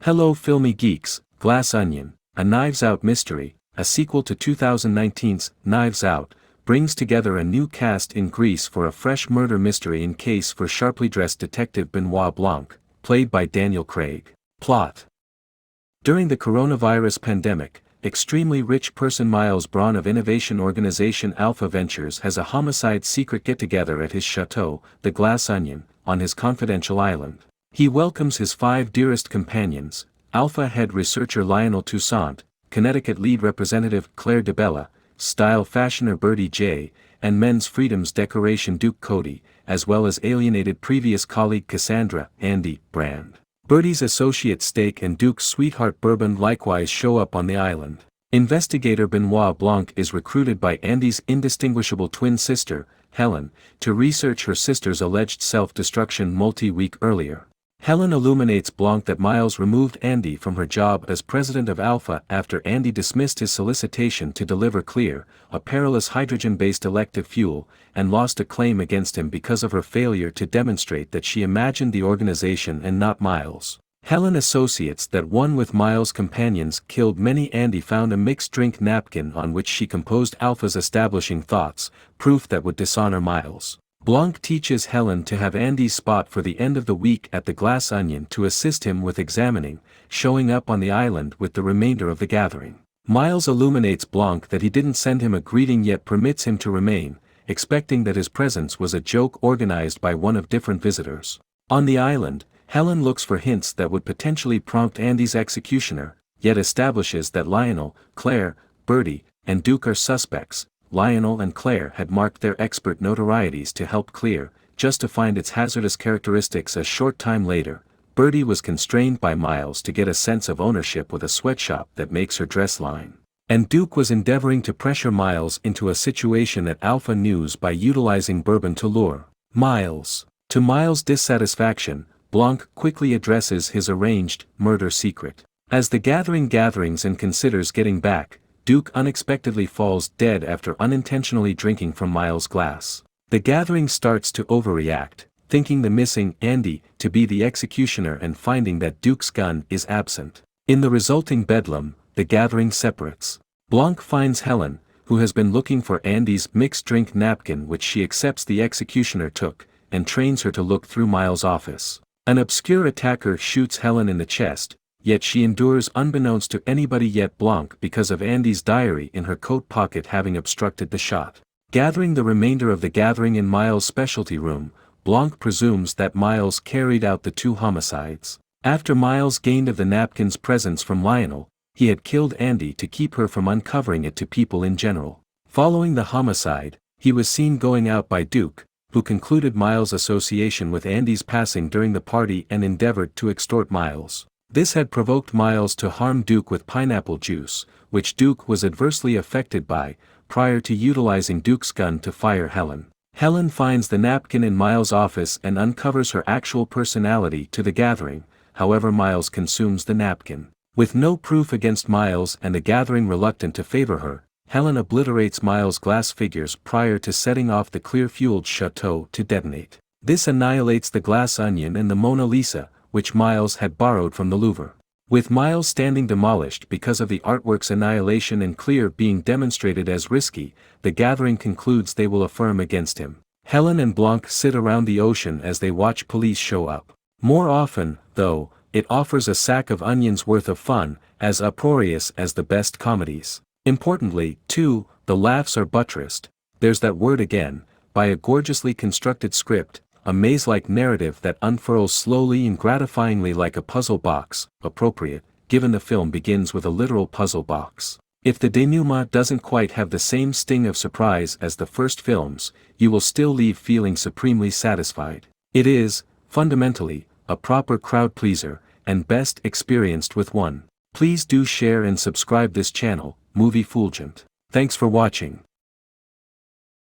Hello filmy geeks, Glass Onion, a Knives Out mystery, a sequel to 2019's Knives Out, brings together a new cast in Greece for a fresh murder mystery in case for sharply dressed detective Benoit Blanc, played by Daniel Craig. Plot: during the coronavirus pandemic, extremely rich person Miles Braun of innovation organization Alpha Ventures has a homicide secret get-together at his chateau, the Glass Onion, on his confidential island. He welcomes his 5 dearest companions, Alpha head researcher Lionel Toussaint, Connecticut lead representative Claire DeBella, style fashioner Bertie J., and men's freedoms decoration Duke Cody, as well as alienated previous colleague Cassandra Andy Brand. Bertie's associate Steak and Duke's sweetheart Bourbon likewise show up on the island. Investigator Benoit Blanc is recruited by Andy's indistinguishable twin sister, Helen, to research her sister's alleged self-destruction multi-week earlier. Helen illuminates Blanc that Miles removed Andy from her job as president of Alpha after Andy dismissed his solicitation to deliver Clear, a perilous hydrogen-based elective fuel, and lost a claim against him because of her failure to demonstrate that she imagined the organization and not Miles. Helen associates that one with Miles' companions killed many. Andy found a mixed drink napkin on which she composed Alpha's establishing thoughts, proof that would dishonor Miles. Blanc teaches Helen to have Andy's spot for the end of the week at the Glass Onion to assist him with examining, showing up on the island with the remainder of the gathering. Miles illuminates Blanc that he didn't send him a greeting yet permits him to remain, expecting that his presence was a joke organized by one of different visitors. On the island, Helen looks for hints that would potentially prompt Andy's executioner, yet establishes that Lionel, Claire, Bertie, and Duke are suspects. Lionel and Claire had marked their expert notorieties to help Clear, just to find its hazardous characteristics a short time later. Bertie was constrained by Miles to get a sense of ownership with a sweatshop that makes her dress line. And Duke was endeavoring to pressure Miles into a situation at Alpha News by utilizing Bourbon to lure Miles. To Miles' dissatisfaction, Blanc quickly addresses his arranged murder secret. As the gatherings and considers getting back, Duke unexpectedly falls dead after unintentionally drinking from Miles' glass. The gathering starts to overreact, thinking the missing Andy to be the executioner and finding that Duke's gun is absent. In the resulting bedlam, the gathering separates. Blanc finds Helen, who has been looking for Andy's mixed drink napkin which she accepts the executioner took, and trains her to look through Miles' office. An obscure attacker shoots Helen in the chest, yet she endures unbeknownst to anybody yet Blanc because of Andy's diary in her coat pocket having obstructed the shot. Gathering the remainder of the gathering in Miles' specialty room, Blanc presumes that Miles carried out the 2 homicides. After Miles gained of the napkin's presence from Lionel, he had killed Andy to keep her from uncovering it to people in general. Following the homicide, he was seen going out by Duke, who concluded Miles' association with Andy's passing during the party and endeavored to extort Miles. This had provoked Miles to harm Duke with pineapple juice, which Duke was adversely affected by, prior to utilizing Duke's gun to fire Helen. Helen finds the napkin in Miles' office and uncovers her actual personality to the gathering, however Miles consumes the napkin. With no proof against Miles and the gathering reluctant to favor her, Helen obliterates Miles' glass figures prior to setting off the clear-fueled chateau to detonate. This annihilates the Glass Onion and the Mona Lisa, which Miles had borrowed from the Louvre. With Miles standing demolished because of the artwork's annihilation and Clear being demonstrated as risky, the gathering concludes they will affirm against him. Helen and Blanc sit around the ocean as they watch police show up. More often, though, it offers a sack of onions worth of fun, as uproarious as the best comedies. Importantly, too, the laughs are buttressed, there's that word again, by a gorgeously constructed script, a maze-like narrative that unfurls slowly and gratifyingly like a puzzle box, appropriate, given the film begins with a literal puzzle box. If the denouement doesn't quite have the same sting of surprise as the first films, you will still leave feeling supremely satisfied. It is, fundamentally, a proper crowd pleaser, and best experienced with one. Please do share and subscribe this channel, Movie Fulgent. Thanks for watching.